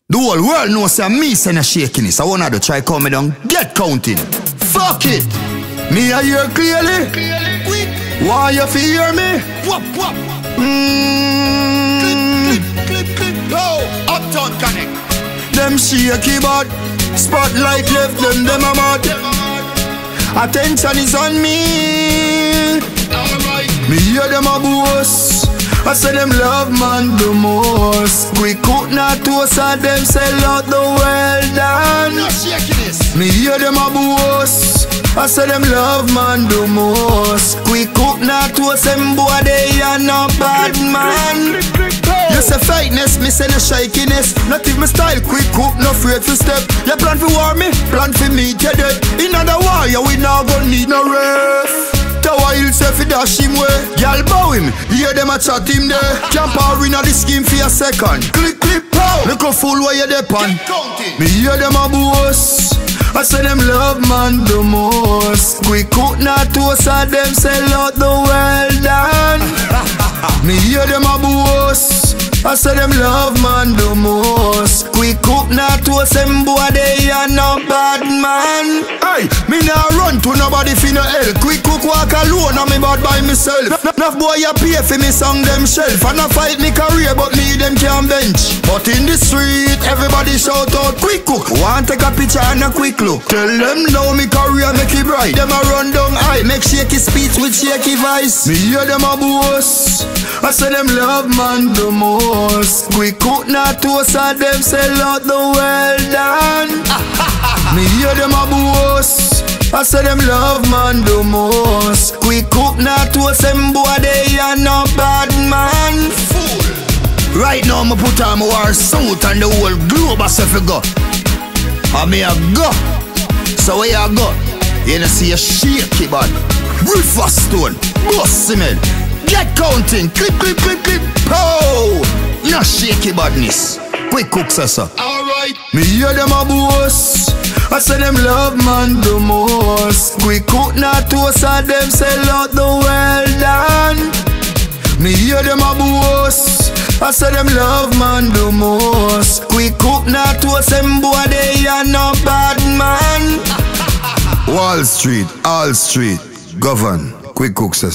The whole world knows say me send a shakiness. I wanna do try call me down. Get counting. Fuck it. Me I hear clearly. Why you fear me? Clip. Oh, Uptown Connect. Them shaky bad. Spotlight left them a mad. Attention is on me. Me hear them a boast. I say them love man the most. We cook not toast and them sell out the well done. Me hear them a boast. I say them love man the most. We cook not toast them boy they are not bad man. You say fightness, me say no shakiness. Not if me style quick cook, no afraid to step. You plan for war me, plan for me to death. In other war, you we not gonna need no ref. Tower hill say fi dash him way. Y'all bow him, hear them a chat him there. Can't power in a the scheme for a second. Click, pow. Look how fool where you depend. Me hear them a boast. I say them love man the most. We cook not toast and them sell out the well done. Me hear them a boast. I say them love man the most. We cook not toast them boy they are not bad man. Hey, me nah run to nobody fi no help. Quick cook walk alone and me bad by myself. Enough boy you pay for me song them shelf. And I fight me career but me them can't bench. But in the street everybody shout out quick cook. Want take a picture and a quick look. Tell them now me career make it bright. Them a run down high, make shaky speech with shaky voice. Me hear them a boast. I say them love man the most. We cook not toast and them sell out the well done. Me hear them a boast. I say them love man the most. We cook not toast them boy they are not bad man. Fool. Right now me put on my war suit and the whole globe I say fi go. And me a go. So where you go? You know see a shaky bad. River stone. Boast cement. Get counting, clip, pow! No shaky badness. Quick cook, sir. Alright. Me hear them a boast. I say them love man the most. We cook not toast and them sell out the well done. Me hear them a boast. I say them love man the most. We cook not toast them boy they are not bad man. Wall Street, All Street, govern. Quick cook, sir.